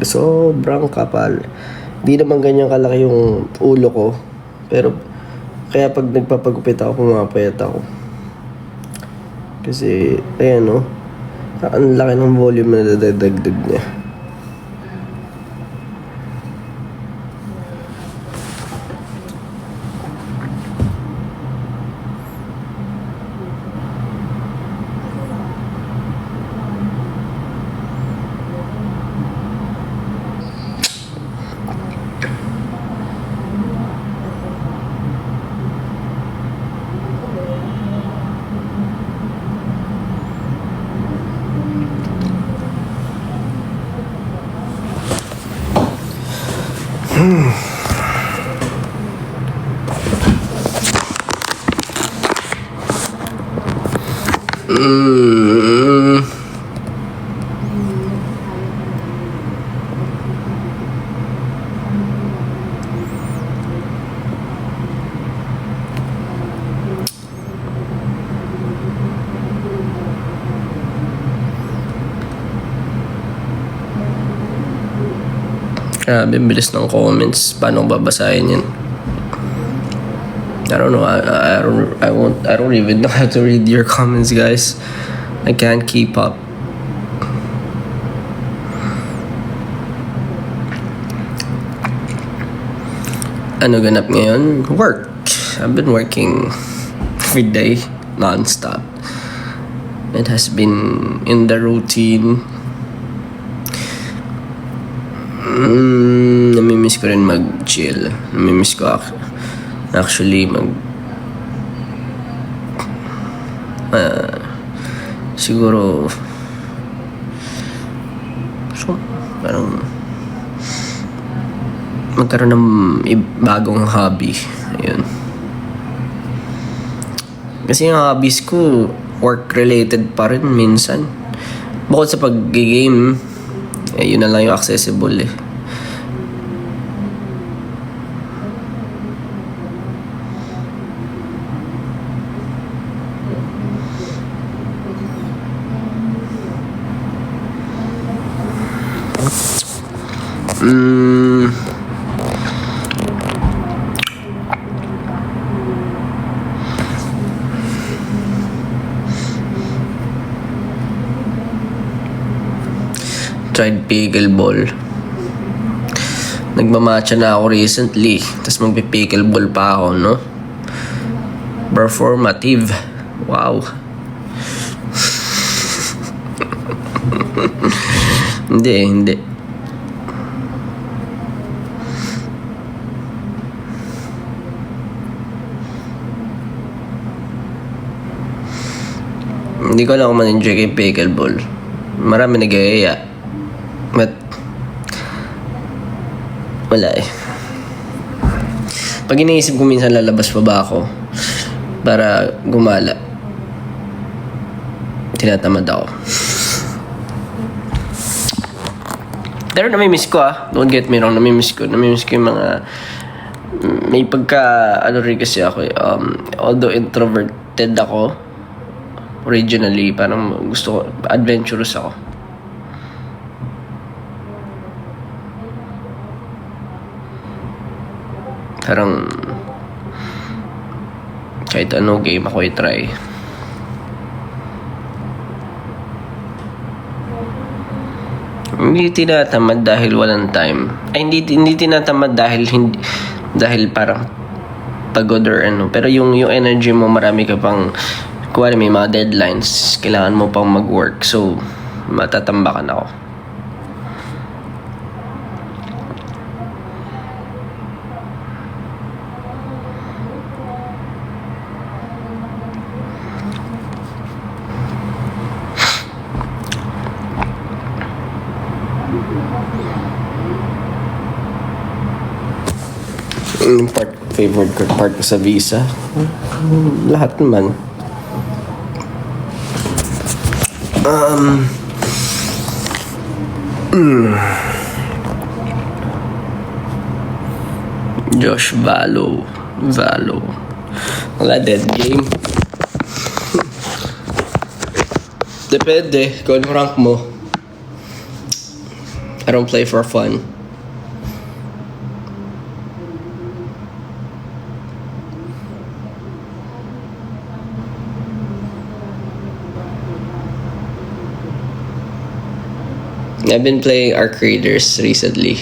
Sobrang kapal. Di naman ganyan kalaki yung ulo ko. Pero, kaya pag nagpapagupit ako, pumapayat ako. Kasi, ayan o. Ang laki ng volume na dadagdag niya. Grabe, bilis ng comments. Paano ko babasahin yan? I don't know. I don't even know how to read your comments, guys. I can't keep up. Ano ganap ngayon? Work. I've been working every day, non-stop. It has been in the routine. Namimiss ko rin mag-chill. Namimiss ko actually siguro parang magkaroon ng bagong hobby. Ayun. Kasi yung hobbies ko work-related pa rin minsan. Bukod sa pag-game, yun na lang yung accessible eh. Tried pickleball. Nagmamatcha na ako recently. Tapos magpi-pickleball pa ako, no? Performative. Wow. Hindi. Hindi ko lang man-enjoy kay pickleball. Marami nag-iaya. But wala eh. Pag iniisip ko minsan lalabas pa ba ako para gumala, tinatamad ako. Pero namimiss ko don't get me wrong, namimiss ko yung mga may pagka rin kasi ako although introverted ako originally, parang gusto ko adventurous ako. Parang kahit ano game ako i-try. Hindi tinatamad dahil walang time. Ay, hindi tinatamad dahil parang pagod or ano. Pero yung energy mo, marami ka pang, kuwari may mga deadlines, kailangan mo pang mag-work. So, matatambakan ako. Favorite part ko sa visa, lahat naman. Josh Valo. Wala, dead game. Depende kung ano rank mo. I don't play for fun. I've been playing Arc Raiders recently.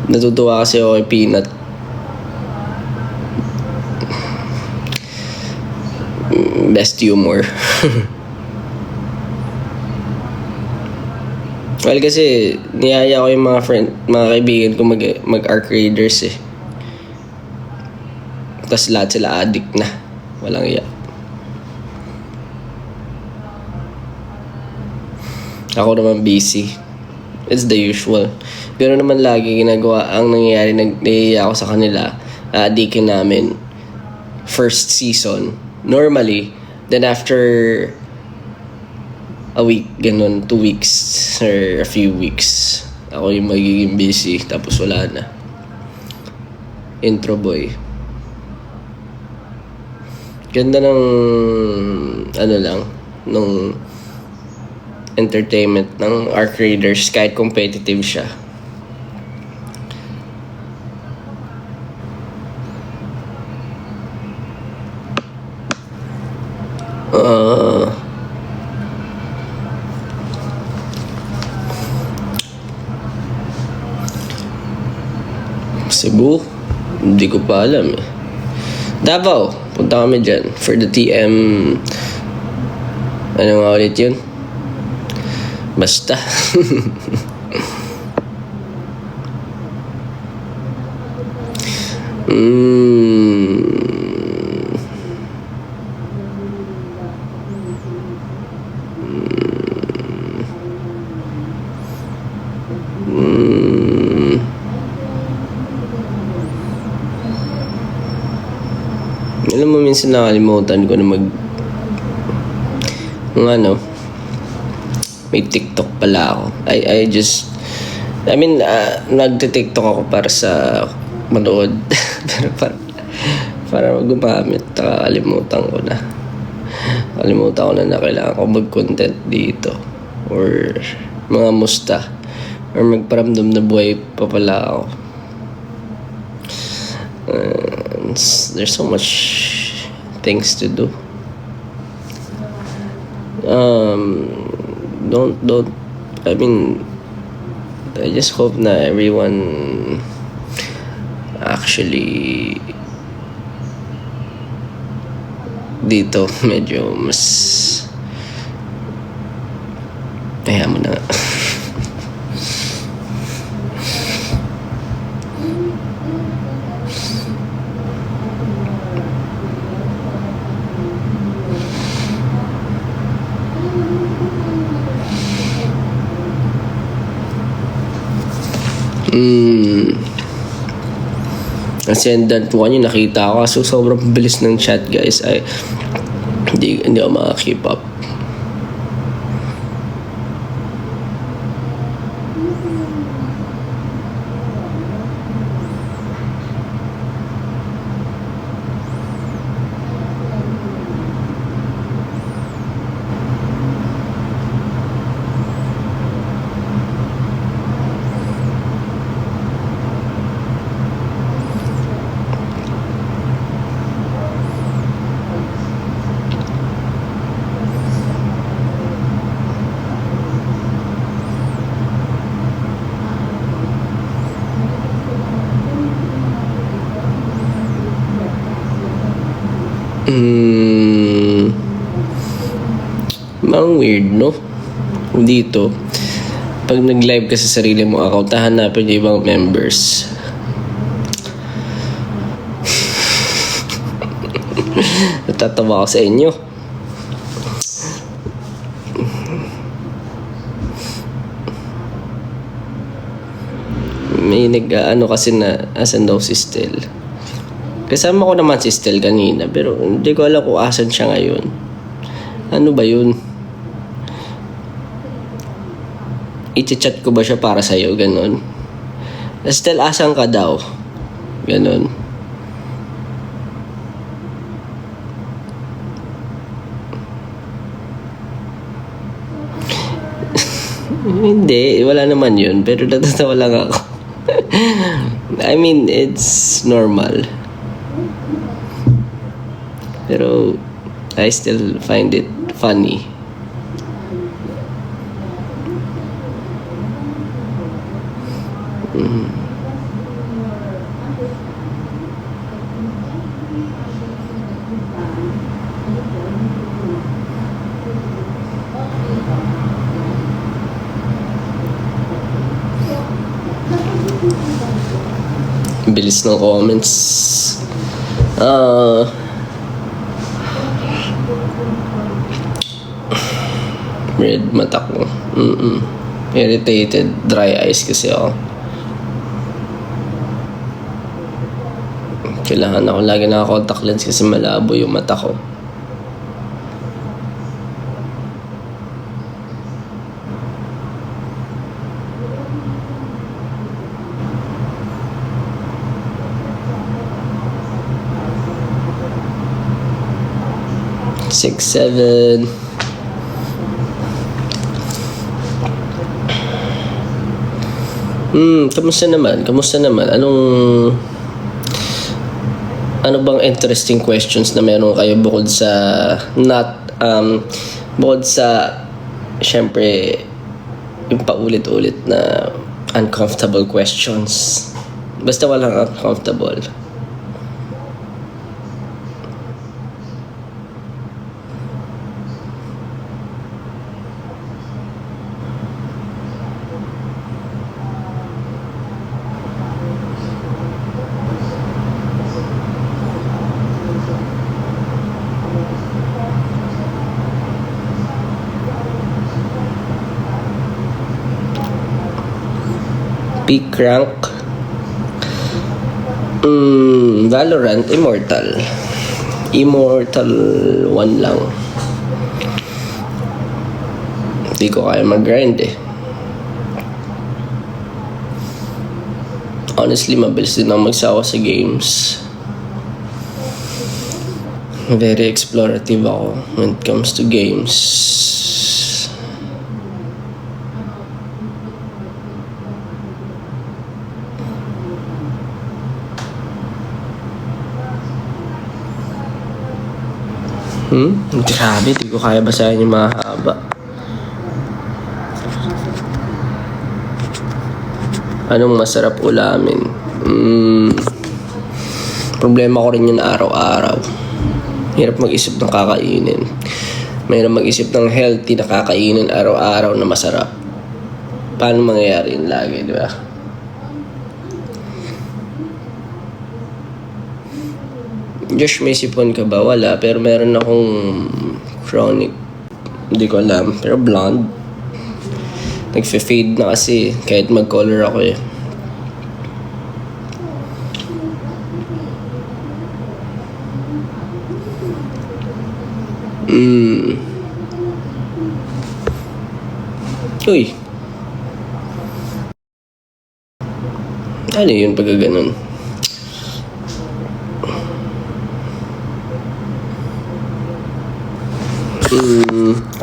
Natutuwa kasi ako kay Peanut. Best humor. Well, kasi niyaya ko yung mga kaibigan ko mag Arc Raiders eh. Tapos lahat sila addict na. Walang iya. Ako naman busy. It's the usual. Pero naman lagi ginagawa. Ang nangyayari, nag-iiya ako sa kanila. Adikin namin. First season. Normally. Then after a week, ganun, 2 weeks or a few weeks, ako yung magiging busy. Tapos wala na. Intro boy. Ganda ng ano lang, nung entertainment ng Arc Raiders kahit competitive siya. Cebu? Hindi ko pa alam eh. Davao, punta kami dyan for the TM. Ano nga ulit yun? Basta. Alam mo, minsan nakalimutan ko na may TikTok pala ako. Nagte-TikTok ako para sa manood. Pero para gumamit, nakalimutan ko na. Nakalimutan ko na kailangan ko mag-content dito. Or mga musta. Or magparamdam na buhay pa pala ako. There's so much things to do. I just hope na everyone actually dito medyo mas kaya mo na. Ascendant 1 yung nakita ko. So sobrang bilis ng chat, guys. Hindi ako maka-keep up. Ang weird, no? Dito, pag nag-live ka sa sarili mo account, hanapin yung ibang members. Natatawa ako sa inyo. May kasi na asan daw si Stel. Kasama ko naman si Stel kanina, pero hindi ko alam kung asan siya ngayon. Ano ba yun? I-chat ko ba siya para sa'yo? Ganon. Stel, asan ka daw? Ganon. Hindi, wala naman yun. Pero natatawa lang ako. I mean, it's normal. Pero, I still find it funny. Bilis ng comments. Red mata ko. Irritated, dry eyes kasi ako. Kailangan ako lagi naka-contact lens kasi malabo yung mata ko. Six, seven. Kamusta naman? Ano bang interesting questions na meron kayo bukod sa syempre yung paulit-ulit na uncomfortable questions. Basta walang uncomfortable. Peak rank. Valorant, Immortal 1 lang. Hindi ko kaya mag-grind eh. Honestly, mabilis din ako magsawa sa games. Very explorative ako when it comes to games. Grabe, di ko kaya basahin yung mahaba. Anong masarap ulamin? Problema ko rin yun araw-araw. Hirap mag-isip ng kakainin. Mahirap mag-isip ng healthy na kakainin araw-araw na masarap. Paano mangyayari yun lagi, di ba? Josh, may sipon ka ba? Wala, pero meron akong chronic. Hindi ko alam, pero blonde. Nagfe-fade na kasi kahit mag-color ako eh. Uy. Ano yun pag ganun?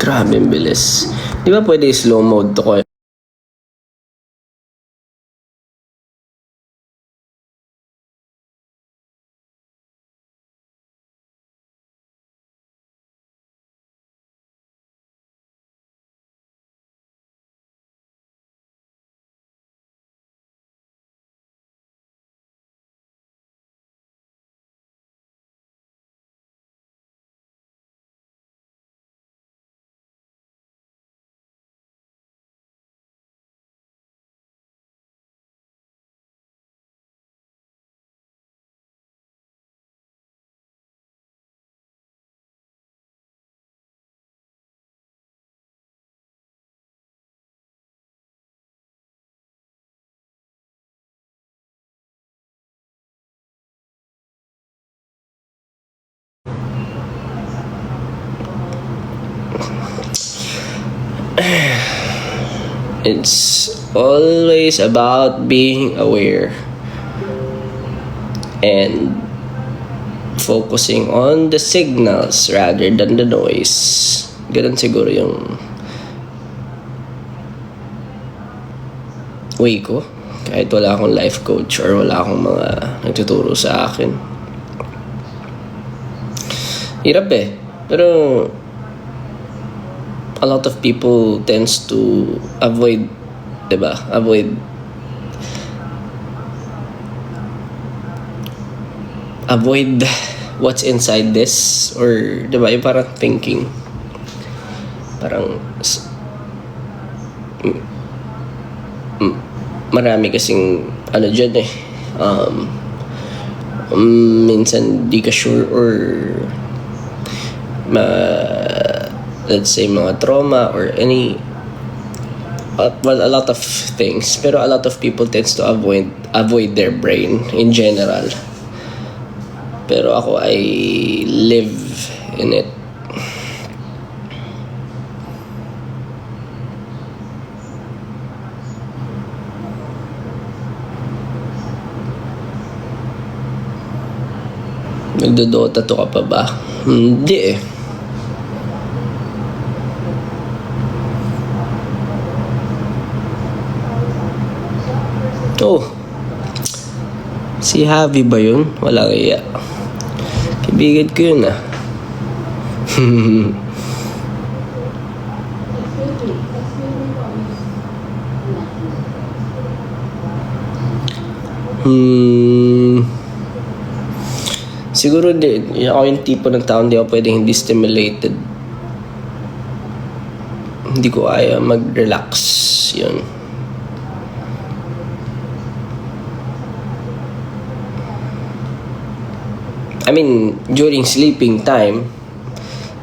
Grabe ang bilis. Di ba pwede slow mode to ko? It's always about being aware and focusing on the signals rather than the noise. Ganun siguro yung way ko. Kahit wala akong life coach or wala akong mga nagtuturo sa akin. Hirap eh. Pero a lot of people tends to avoid, diba? Avoid what's inside this, or diba, yung parang thinking parang marami kasing ano dyan eh, minsan di ka sure, or let's say mga trauma or any well, a lot of things, pero a lot of people tends to avoid their brain in general. Pero ako, I live in it. Nagdodota to ka pa ba? Hindi eh. Oh, si Javi ba yun? Wala kaya. Kaibigan ko yun ah. Siguro din, ako yung tipo ng tao, hindi ako pwedeng hindi stimulated. Hindi ko kaya mag-relax. Yun. I mean, during sleeping time,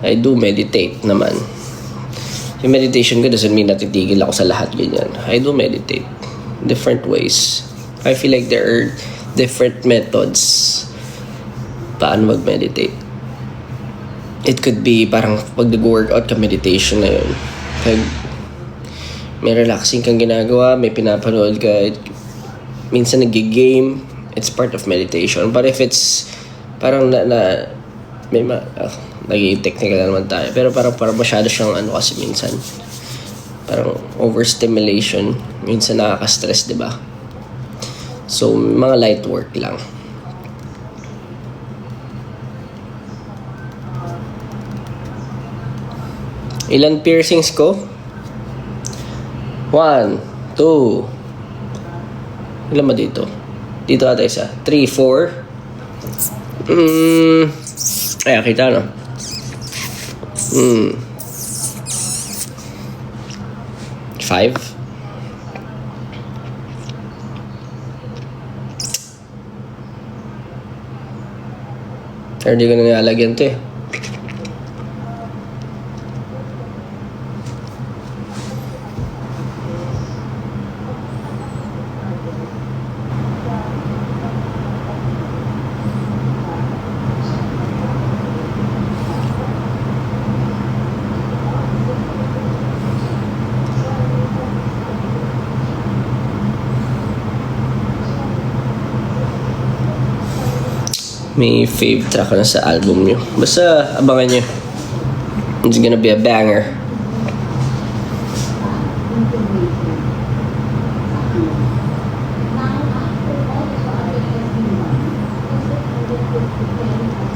I do meditate naman. Yung meditation ko doesn't mean natitigil ako sa lahat ganyan. I do meditate. Different ways. I feel like there are different methods paano mag-meditate. It could be parang pag nag-workout ka, meditation na yun. Pag may relaxing kang ginagawa, may pinapanood ka, minsan nag-game, it's part of meditation. But if it's parang naging technical na naman tayo, pero parang masyado siyang ano kasi minsan. Parang overstimulation, minsan nakaka-stress, di ba? So, mga light work lang. Ilan piercings ko? 1, 2. Ilan ba dito? Dito ata isa. 3, 4. Ay, kita no? 5. Pero di ko na nilalagyan to eh. May fave track na sa album nyo. Basta abangan nyo. It's gonna be a banger.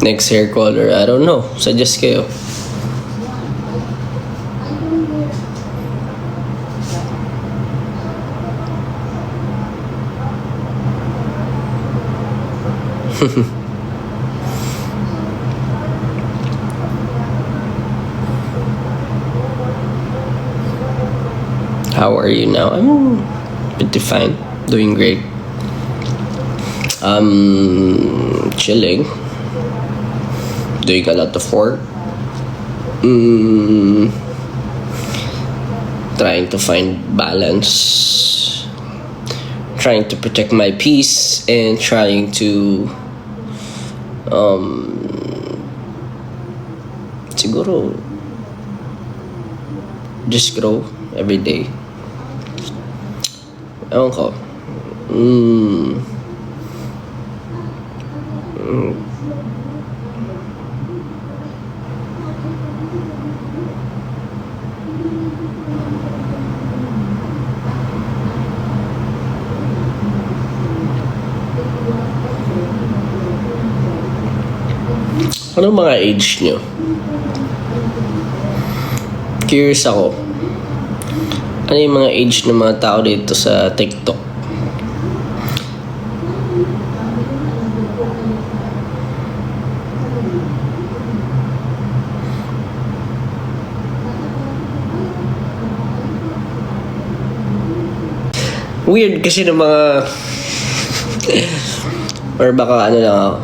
Next hair color, I don't know. Suggest kayo. How are you now? I'm pretty fine. Doing great. Chilling. Doing a lot of work. Trying to find balance. Trying to protect my peace and trying to siguro just grow every day. Ewan ko. Ano mga age nyo? Curious ako. Ano yung mga age ng mga tao dito sa TikTok? Weird kasi ng mga or baka ano lang ako.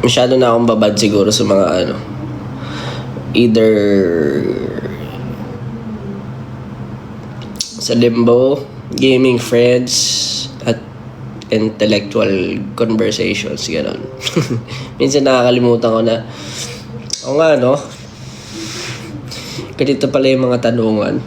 Masyado na akong babad siguro sa mga ano. Either sa limbo, gaming friends, at intellectual conversations, gano'n. Minsan nakakalimutan ko na, o nga no, ganito pala yung mga tanungan.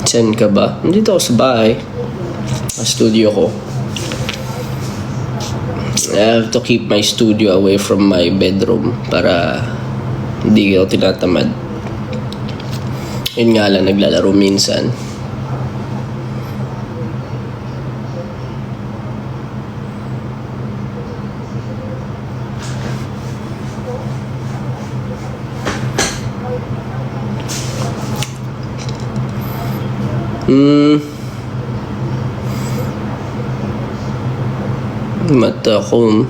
Saan ka ba? Nandito ako sa bahay. Sa studio ko. I have to keep my studio away from my bedroom para hindi ako tinatamad. Yun nga lang, naglalaro minsan. Mata ko.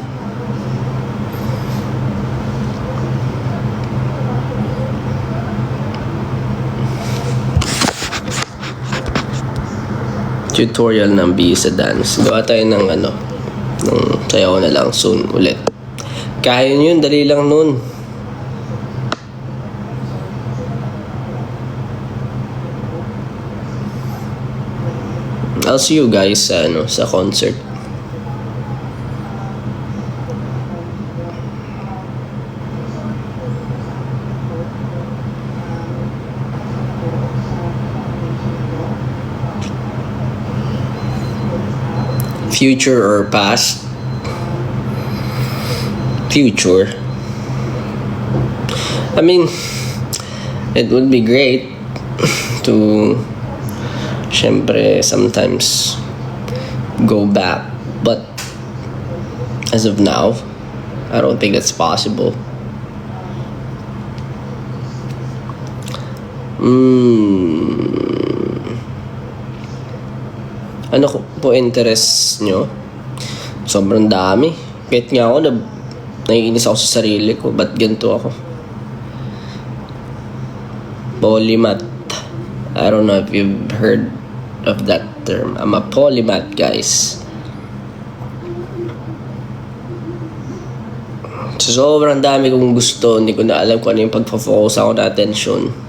Tutorial ng Bisa Dance. Gawa tayo ng ano, ng sayaw na lang soon ulit. Kaya yun, dali lang nun. I'll see you guys sa ano, sa concert. Future or past? Future. I mean, it would be great to syempre sometimes go back, but as of now I don't think that's possible. Ano po interest nyo? Sobrang dami. Kahit nga ako naiinis ako sa sarili ko. Ba't ganito ako? Polymath. I don't know if you've heard of that term. I'm a polymath, guys. So, sobrang dami kong gusto. Hindi ko na alam kung ano yung pagpa-focus ako na attention.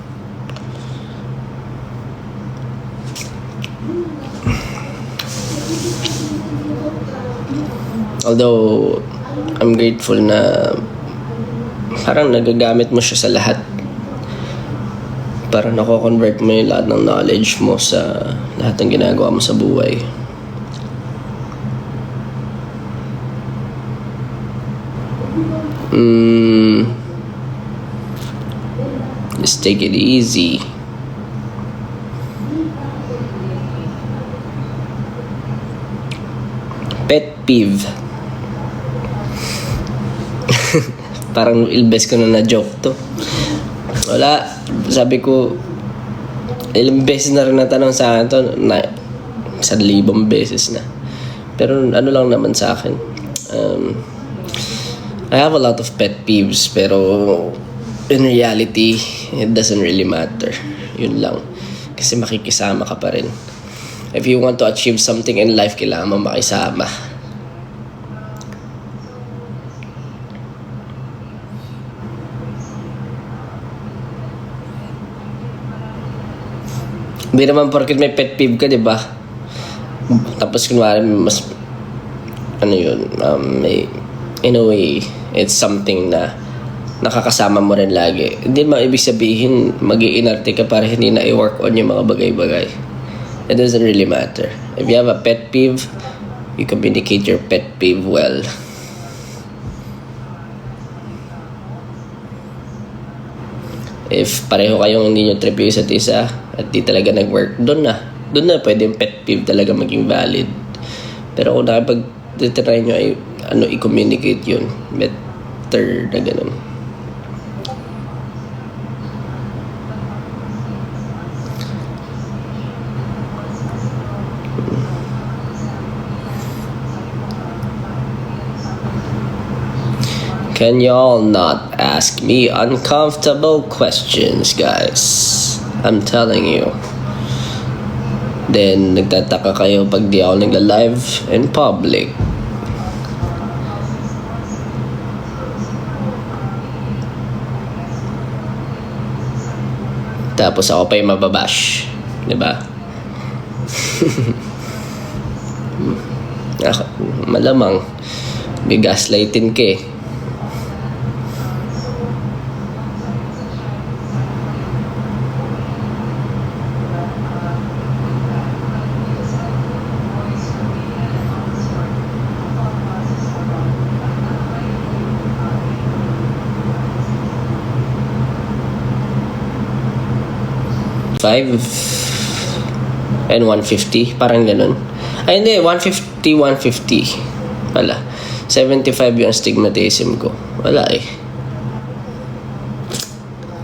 Although, I'm grateful na parang nagagamit mo siya sa lahat. Parang nako-convert mo yung lahat ng knowledge mo sa lahat ng ginagawa mo sa buhay. Just take it easy. Pet peeve. Parang ilbes ko na joke to. Wala. Sabi ko, ilang beses na rin natanong sa akin to. 1,000 beses na. Pero ano lang naman sa akin. I have a lot of pet peeves. Pero in reality, it doesn't really matter. Yun lang. Kasi makikisama ka pa rin. If you want to achieve something in life, kailangan mo makisama. Hindi naman porket may pet peeve ka, di ba? Tapos kunwari mas ano yun, may in a way it's something na nakakasama mo rin lagi. Hindi mo ibig sabihin mag-iinarte ka para hindi na i-work on yung mga bagay-bagay. It doesn't really matter. If you have a pet peeve, you communicate your pet peeve well. If pareho kayong hindi nyo trip yung isa't isa at di talaga nag-work, doon na pwede yung pet peeve talaga maging valid. Pero kung nakipag-try nyo ay i-communicate yun, better na ganun. Can y'all not ask me uncomfortable questions, guys? I'm telling you. Then, nagtataka kayo pag di ako nagla-live in public. Tapos ako pa yung mababash. Diba? Malamang. May gaslightin ka eh. And 150, parang ganun. Ay hindi, 150 pala. 75 yung astigmatism ko. Wala eh.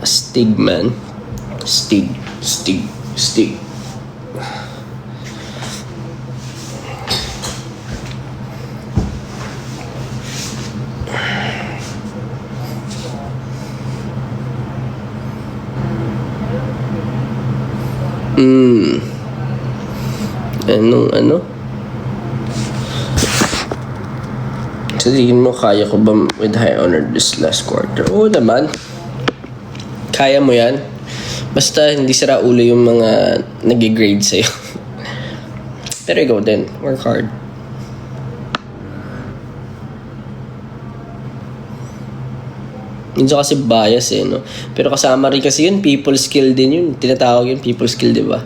Astigman. Stig. Ano? Sabihin mo, kaya ko ba with high honor this last quarter? Oo naman. Kaya mo yan. Basta hindi sira ulo yung mga nag-grade sa'yo. Pero ikaw din. Work hard. Minsan kasi bias eh, no? Pero kasama rin kasi yun, people skill din yun. Tinatawag yun, people skill, di ba?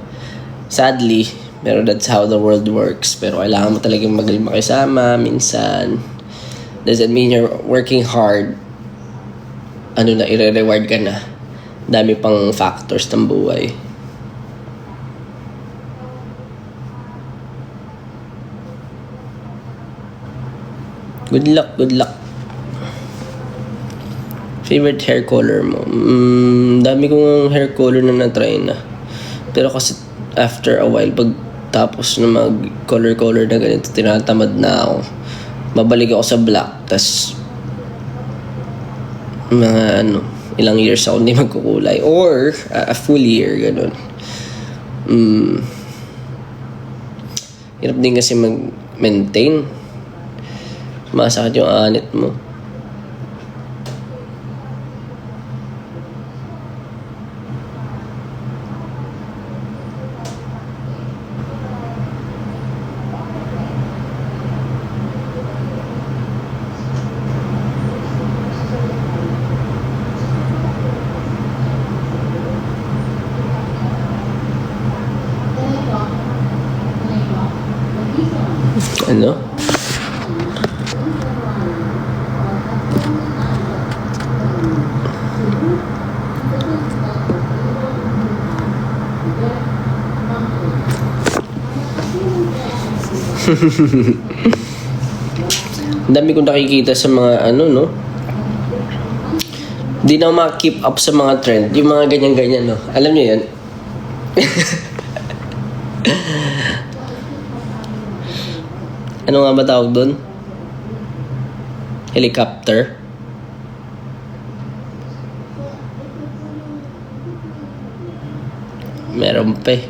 Sadly, pero that's how the world works. Pero kailangan mo talagang magaling makisama minsan. Doesn't mean you're working hard. I-re-reward ka na. Dami pang factors ng buhay. Good luck. Favorite hair color mo? Dami kong hair color na na-try na. Pero kasi after a while, pag tapos na mag-color na ganito, tinatamad na ako. Babalik ako sa black, tas mga ilang years ako hindi magkukulay. Or a full year, ganun. Hirap din kasi mag-maintain. Masakit yung anit mo. Ano? Ang dami kong nakikita sa mga no? Di na ma-keep up sa mga trend. Yung mga ganyan-ganyan, no? Alam niyo yan? Ano nga ba tawag doon? Helicopter? Meron pa eh.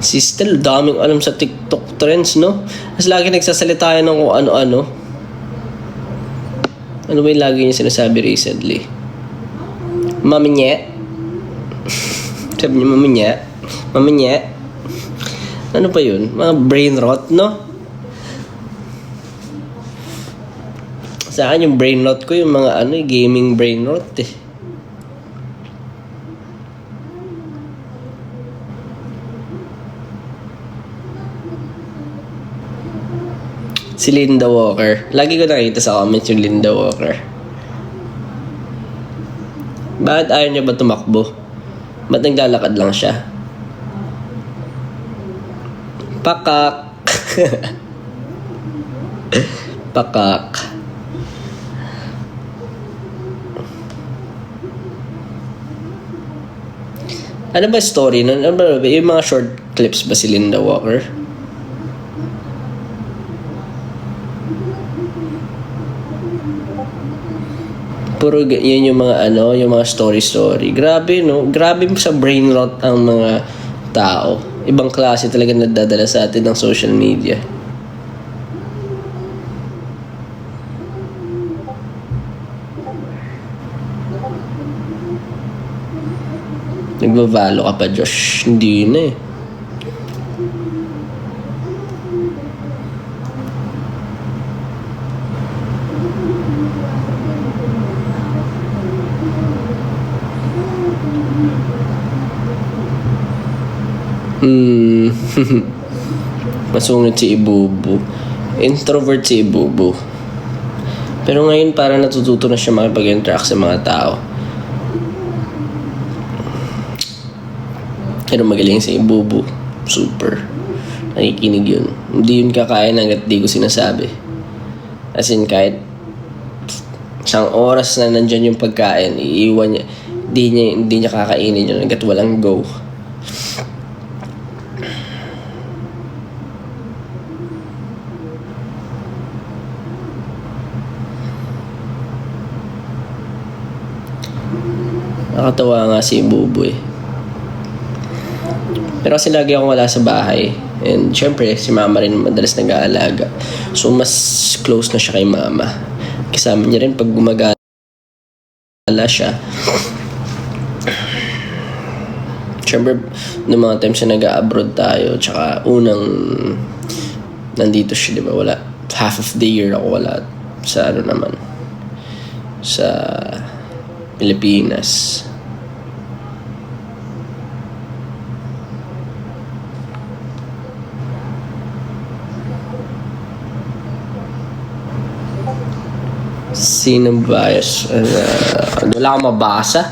Si Stel, daming alam sa TikTok trends, no? Mas lagi nagsasalita yan ng kung ano-ano. Ano ba yung lagi niya sinasabi recently? Mami niya. Sabi niya, mami niya. Mami niya. Ano pa yun? Mga brain rot, no? Sa akin yung brain rot ko, yung mga gaming brain rot eh. Si Linda Walker. Lagi ko nakita sa comments yung Linda Walker. Bakit ayaw niya ba tumakbo? Ba't naglalakad lang siya? Pakak. Pakak. Ano ba story nun? Ano ba? Yung mga short clips ba si Linda Walker? Puro yun yung mga yung mga story. Grabe, no? Grabe sa brain rot ang mga tao. Ibang klase talaga nadadala sa atin ng social media. Nagbabalo ka pa, Josh. Hindi na eh. Masungit si Ibubu. Introvert si Ibubu. Pero ngayon parang natututo na siya makipag-interact sa mga tao. Pero magaling si Ibubu. Super. Nakikinig yun. Hindi yun kakain hanggat di ko sinasabi. As in, kahit isang oras na nandyan yung pagkain, iiwan niya. Hindi niya kakainin yun hanggat walang go. Nakatawa nga si Bubu eh. Pero kasi lagi akong wala sa bahay. And syempre, si mama rin madalas nag-aalaga. So, mas close na siya kay mama. Kasama niya rin pag gumagala siya. Syempre, noong mga times na nag-abroad tayo, tsaka unang nandito siya, di ba? Wala. Half of the year ako wala sa sa Pilipinas. Sino bias? Wala akong mabasa.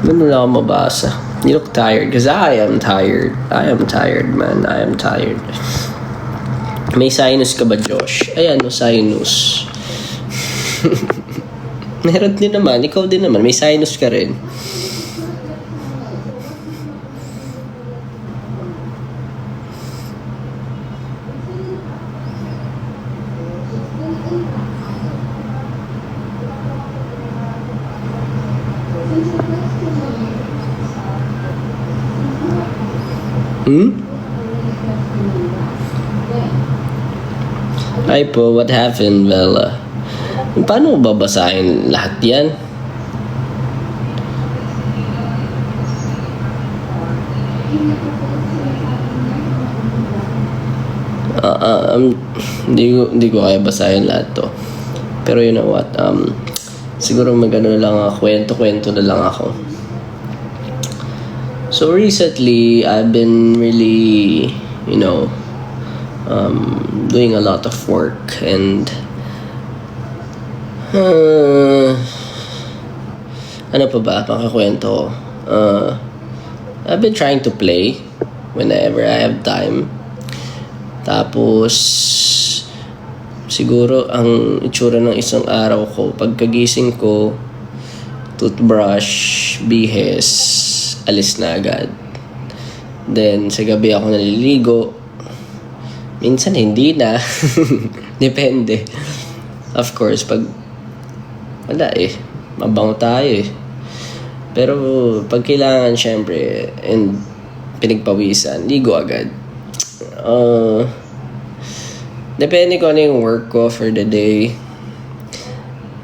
Wala akong mabasa. You look tired. Because I am tired. I am tired, man. I am tired. May sinus ka ba, Josh? Ayan, no, sinus. Meron din naman. Ikaw din naman. May sinus ka rin. Ay po, what happened, Bella? Paano mo babasahin lahat yan? Hindi ko kaya basahin lahat to. Pero you know what? Siguro magano lang ako, kwento na lang ako. So recently, I've been really, doing a lot of work and ano pa ba? Makakwento. I've been trying to play whenever I have time. Tapos siguro ang itsura ng isang araw ko, pagkagising ko, toothbrush, bihes, alis na agad. Then sa gabi ako naliligo. Minsan hindi na. Depende. Of course, pag wala mabango tayo Pero pag kailangan, syempre, and pinagpawisan, ligo agad. Depende ko ano yung work ko for the day.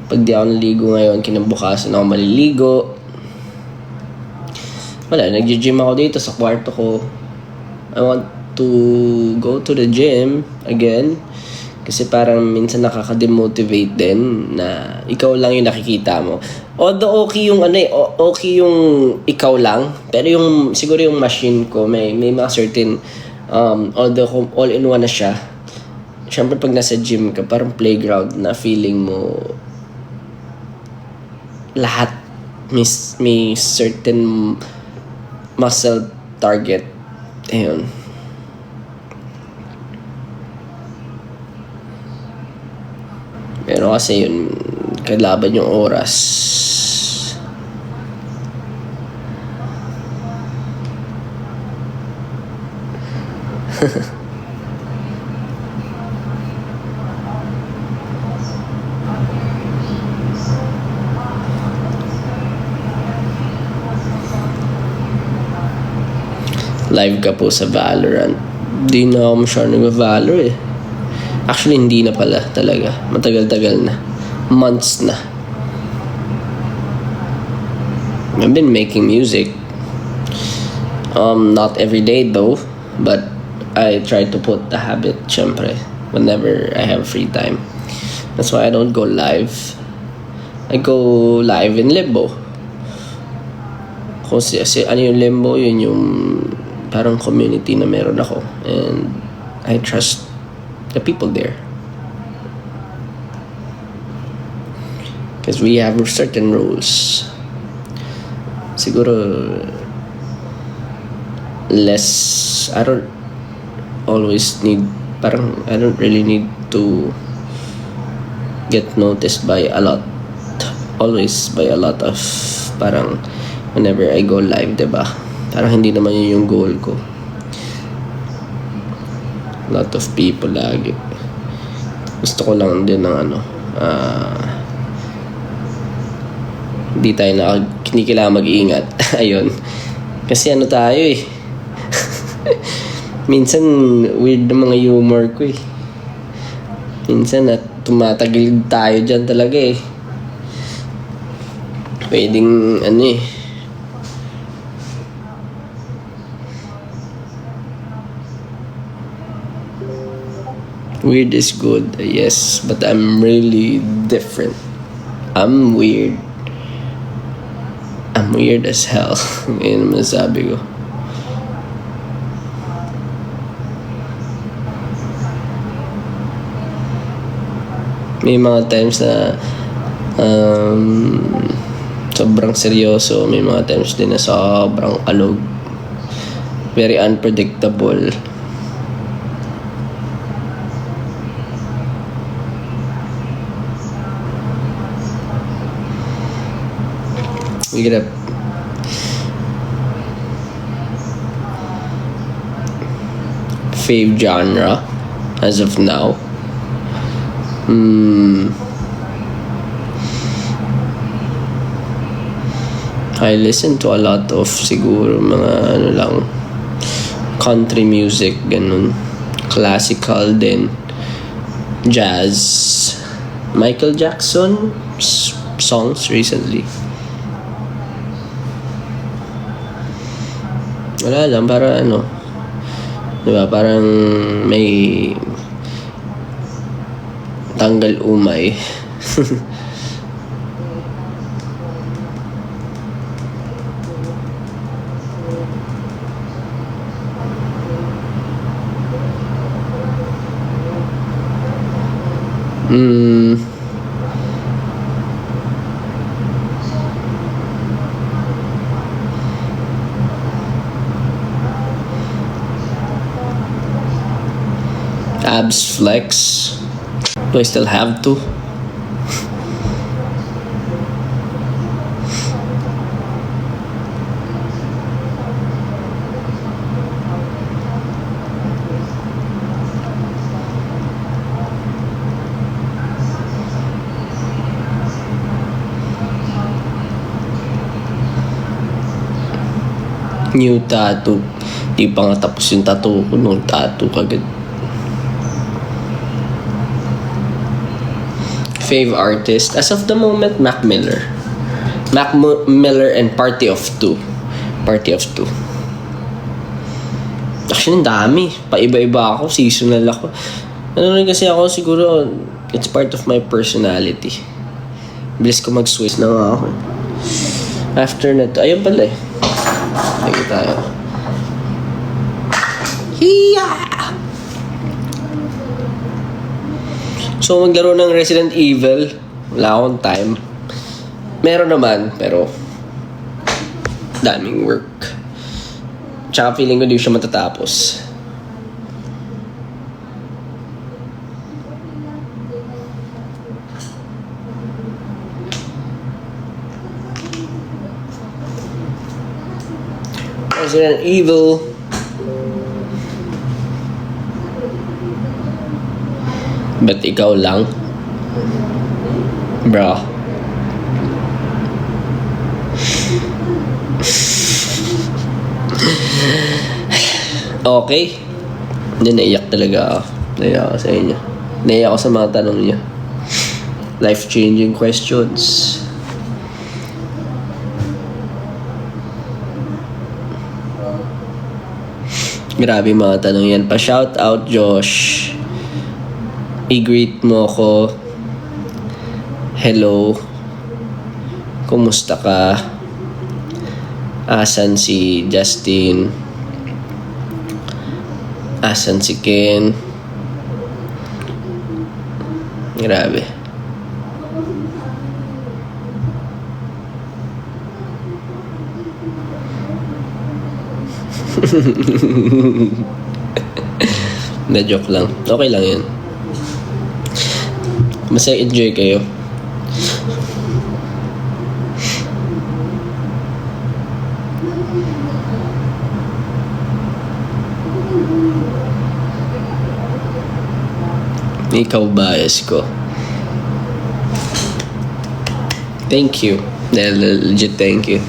Pag di ako naligo ngayon, kinabukasan ako maliligo. Wala, nag-gym ako dito sa kwarto ko. to go to the gym again. Kasi parang minsan nakaka-demotivate din na ikaw lang yung nakikita mo. Although okay yung okay yung ikaw lang, pero yung siguro yung machine ko may mga certain although all in one na siya. Syempre pag nasa gym ka, parang playground na feeling mo lahat may certain muscle target. Ayun. Pero kasi yun, kailaban yung oras. Live ka po sa Valorant. Di na ako masyado nag-Valor eh. Actually, hindi na pala talaga. Matagal-tagal na. Months na. I've been making music. Not every day though. But I try to put the habit, syempre, whenever I have free time. That's why I don't go live. I go live in Limbo. Kasi ano yung Limbo? Yun yung parang community na meron ako. And I trust the people there. Because we have certain rules. Siguro less, I don't really need to get noticed by a lot. Always by a lot of parang whenever I go live, diba? Parang hindi naman yun yung goal ko. A lot of people lagi. Gusto ko lang din ng hindi kailangan mag-iingat. Ayun. Kasi tayo eh. Minsan weird na mga humor ko eh. Minsan tumatagilid tayo dyan talaga eh. Pwedeng weird is good, yes, but I'm really different. I'm weird. I'm weird as hell. Yun naman sabi ko. May mga times na sobrang seryoso. May mga times din na sobrang kalog. Very unpredictable. We get up. Fave genre as of now. I listen to a lot of siguro mga country music, ganun. Classical din. Jazz. Michael Jackson songs recently. Wala lang, para diba, parang may tanggal umay. Abs flex. Do I still have to? New tattoo. Di pa nga tapos yung tattoo ko. Nung tattoo kagad. Fave artist as of the moment, Mac Miller and Party of Two. Actually, ang dami. Paiba-iba ako. Seasonal ako. Ano rin kasi ako siguro, it's part of my personality. Bilis ko mag-switch na nga ako. After na to, ayun pala eh. Lagi tayo. Hiya! So, maglaro ng Resident Evil. Wala akong time. Meron naman, pero daming work. Tsaka feeling ko di siya matatapos. Resident Evil. Ba't ikaw lang? Bro. Okay. Hindi, naiyak talaga ako. Naiyak ako sa inyo. Naiyak ako sa mga tanong niyo. Life-changing questions. Grabe mga tanong yan. Pa-shout out, Josh. I-greet mo ko. Hello. Kumusta ka? Asan si Justin? Asan si Ken? Grabe. Na-joke lang. Okay lang yun. Masaya enjoy kayo. Ikaw bias ko. Thank you. Legit thank you.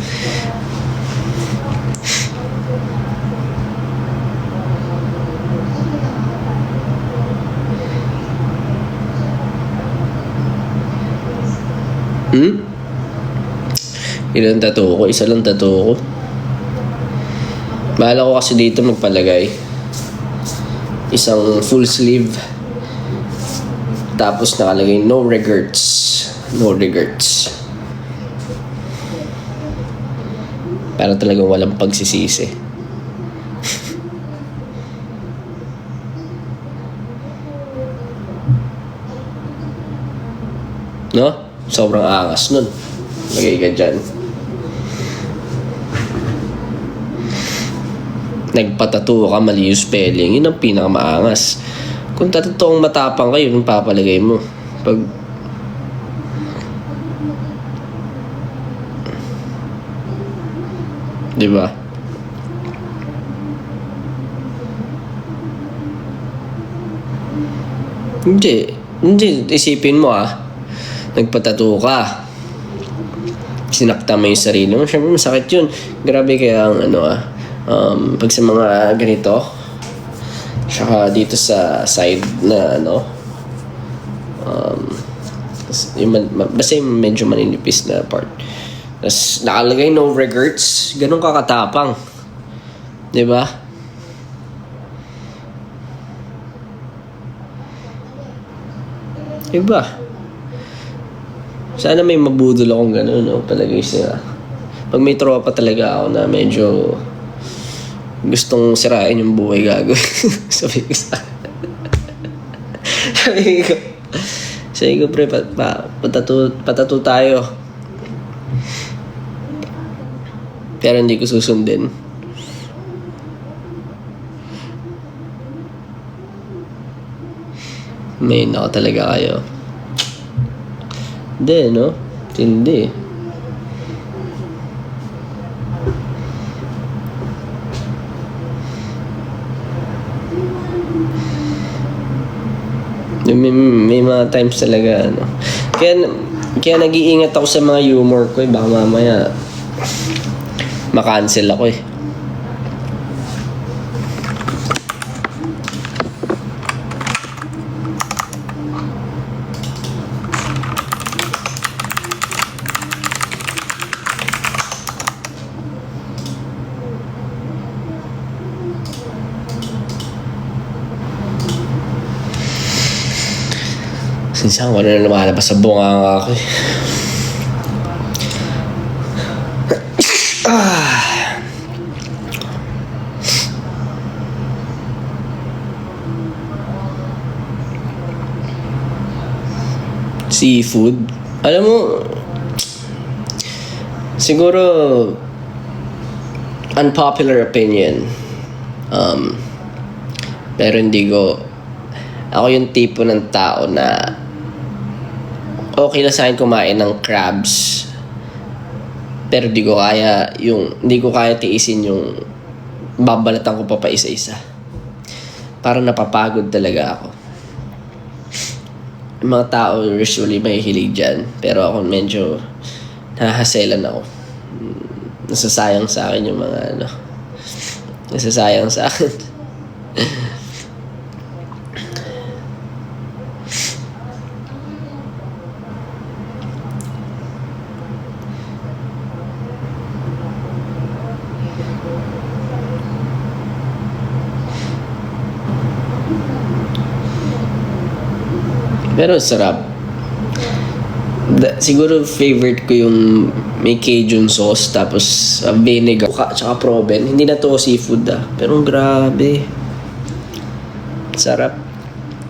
Ilang tattoo ko? Isa lang tattoo ko. Bahala ko kasi dito magpalagay. Isang full sleeve. Tapos nakalagay no regrets. No regrets. Para talagang walang pagsisisi. No? Sobrang angas nun. Lagay ka dyan. Nagpatato ka, mali yung spelling. Yun ang pinakamaangas. Kung totoong matapang kayo, yung papalagay mo. Pag di ba? Hindi. Isipin mo nagpatato ka. Sinakta mo yung sarili mo. Siyempre masakit yun. Grabe kaya ang pag sa mga ganito, saka dito sa side na basta yung medyo maninipis na part. Tapos nakalagay no regrets. Ganun kakatapang. Diba? Diba? Sana may mabudol akong ganun, palagay siya. Pag may tropa talaga ako na medyo gustong sirain yung buhay, gago. Sabi ko, pre, patato tayo. Pero hindi ko susundin. May nako talaga kayo. Hindi, no? Hindi. May mga times talaga, Kaya nag-iingat ako sa mga humor ko, baka mamaya makancel ako eh. Minsan ko na lumalabas sa bunganga ako eh. Seafood. Alam mo, siguro unpopular opinion. Pero hindi ko, ako yung tipo ng tao na okay lang sa akin kumain ng crabs. Pero hindi ko kaya tiisin yung babalatan ko pa isa-isa. Parang napapagod talaga ako. Yung mga tao usually may hilig dyan. Pero ako medyo nahahaselan ako. Nasasayang sa akin yung mga nasasayang sa akin. Pero sarap. Siguro favorite ko yung may Cajun sauce tapos vinegar tsaka proben. Hindi na to seafood pero grabe. Sarap.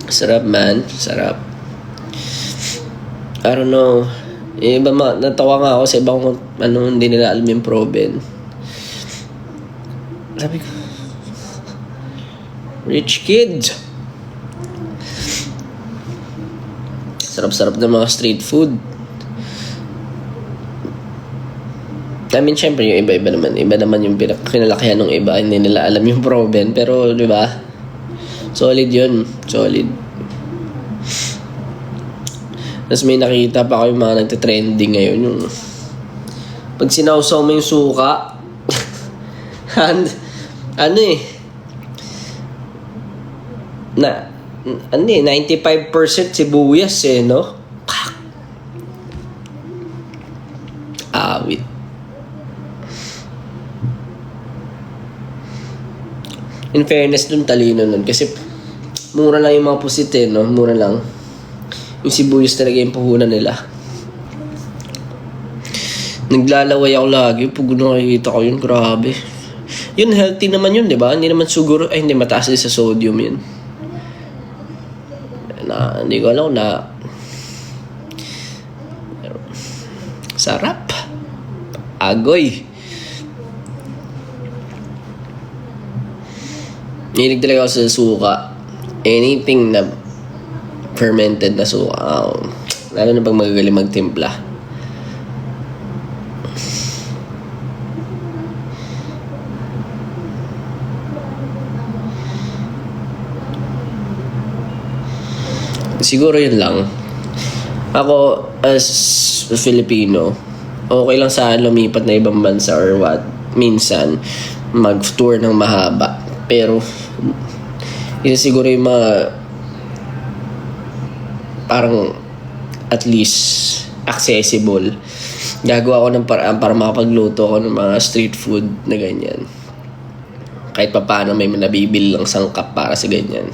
Sarap man. Sarap. I don't know. Natawa nga ako sa ibang hindi nila alam yung proben. Sabi ko, rich kid. Sarap-sarap ng mga street food. I mean, syempre, yung iba-iba naman. Iba naman yung kinalakihan ng iba. Hindi nila alam yung proben. Pero, di ba? Solid yun. Solid. Tapos may nakita pa ako yung mga nagtitrending ngayon. Yung pag sinawsaw mo yung suka, na 95% sibuyas no? Awit. In fairness dun, talino nun. Kasi mura lang yung mga pusit no? Mura lang. Yung sibuyas talaga yung puhunan nila. Naglalaway ako lagi. Pag nakikita ko yun, grabe. Yun, healthy naman yun, di ba? Hindi naman siguro, hindi, mataas din sa sodium yun. Hindi ko alam na sarap. Agoy. Hilig talaga ako sa suka. Anything na fermented na suka. Lalo na pag magagaling magtimpla. Siguro yun lang. Ako, as Filipino, okay lang sa lumipat na ibang bansa or what. Minsan, mag-tour ng mahaba. Pero, isa siguro yung mga parang at least accessible. Gagawa ko ng paraan para makapagluto ko ng mga street food na ganyan. Kahit pa paano may nabibili lang sangkap para sa ganyan.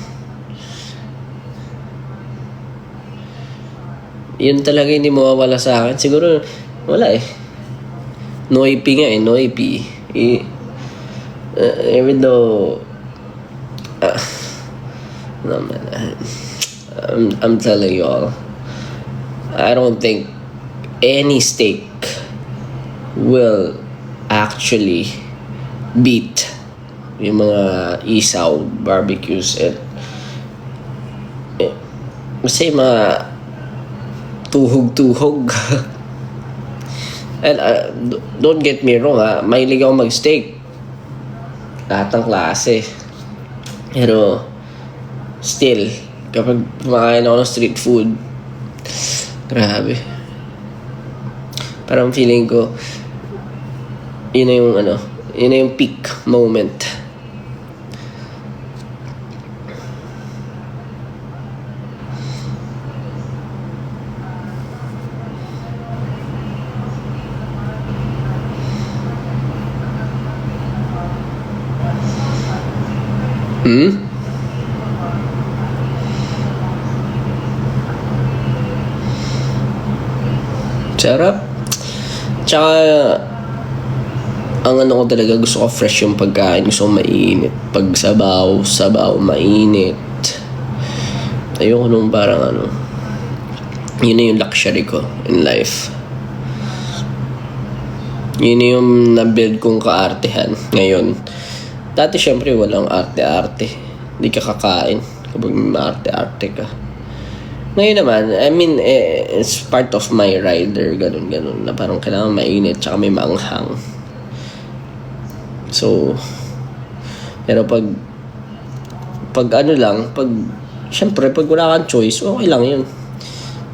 Yun talaga hindi mawawala sa akin. Siguro, wala Noipi nga Noipi. Even though, no man, I'm telling you all, I don't think any steak will actually beat yung mga isaw, barbecues, and kasi mga tuhog-tuhog. And don't get me wrong mahilig ako mag-steak. Lahat ng klase. Pero still, kapag kumakain ako ng street food, grabe. Parang feeling ko yun na yung peak moment. Sarap. Tsaka, ang ano ko talaga, gusto ko fresh yung pagkain. Gusto ko mainit. Pag sabaw, mainit. Ayoko nung parang ano. Yun na yung luxury ko in life. Yun na yung na-build kong kaartehan ngayon. Dati syempre walang arte-arte. Hindi ka kakain kapag may maarte-arte ka. Ngayon naman, I mean, it's part of my rider. Ganun. Na parang kailangan mainit tsaka may maanghang. So, pero pag ano lang, syempre pag wala kang choice, okay lang yun.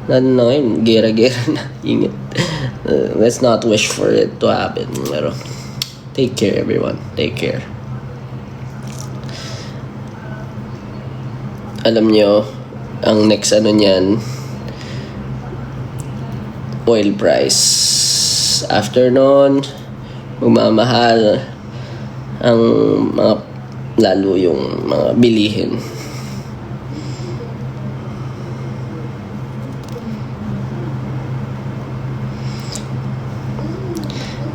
Na ngayon, gera-gera na. Ingit. Let's not wish for it to happen. Pero, take care everyone. Take care. Alam nyo, ang next ano niyan, oil price. After nun, magmamahal ang mga, lalo yung mga bilihin.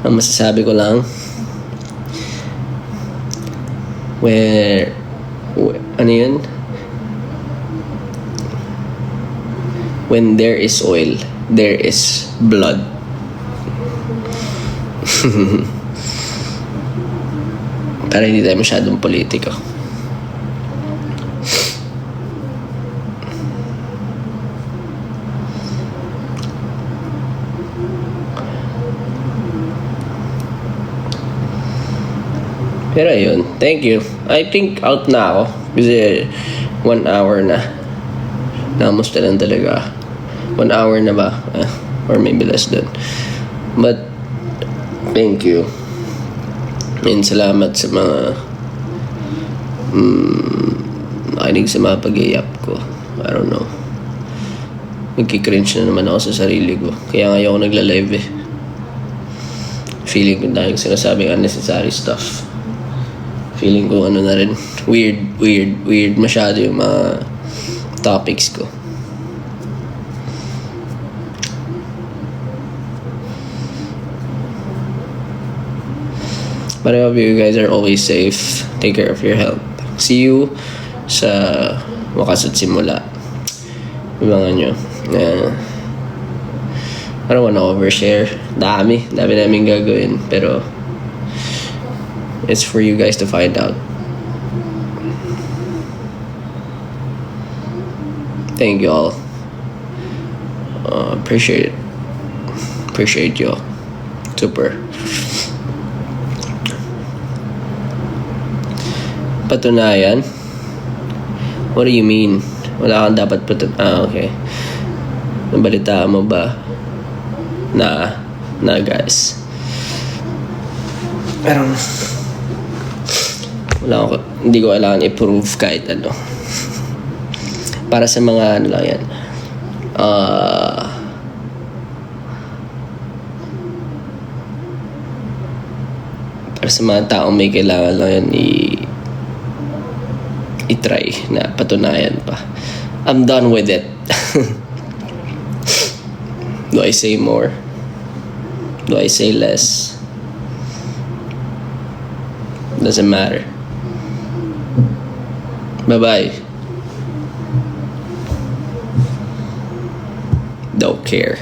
Ang masasabi ko lang, ano yun? When there is oil, there is blood. Para hindi tayo masyadong politiko. Pero ayun, thank you. I think out na ako. Kasi 1 hour na. Namusta lang talaga. 1 hour na ba? Or maybe less than. But, thank you. And salamat sa mga nakinig sa mga pag-iayap ko. I don't know. Nagkikringe na naman ako sa sarili ko. Kaya ngayon ako nagla-live eh. Feeling ko dahil sinasabing unnecessary stuff. Feeling ko ano na rin, weird masyado yung mga topics ko. But I hope you guys are always safe. Take care of your health. See you sa wakas at simula. Ibangan nyo. I don't wanna overshare. Dami namin gagawin. Pero it's for you guys to find out. Thank you all. Appreciate it. Appreciate you all. Super. Patunayan? What do you mean? Wala kang dapat okay. Nabalitaan mo ba? Na guys. Pero hindi ko kailangan i-prove kahit ano. Para sa mga ano lang yan. Para sa mga taong may kailangan lang yan i-try na patunayan pa. I'm done with it. Do I say more? Do I say less? Doesn't matter. Bye-bye. Don't care.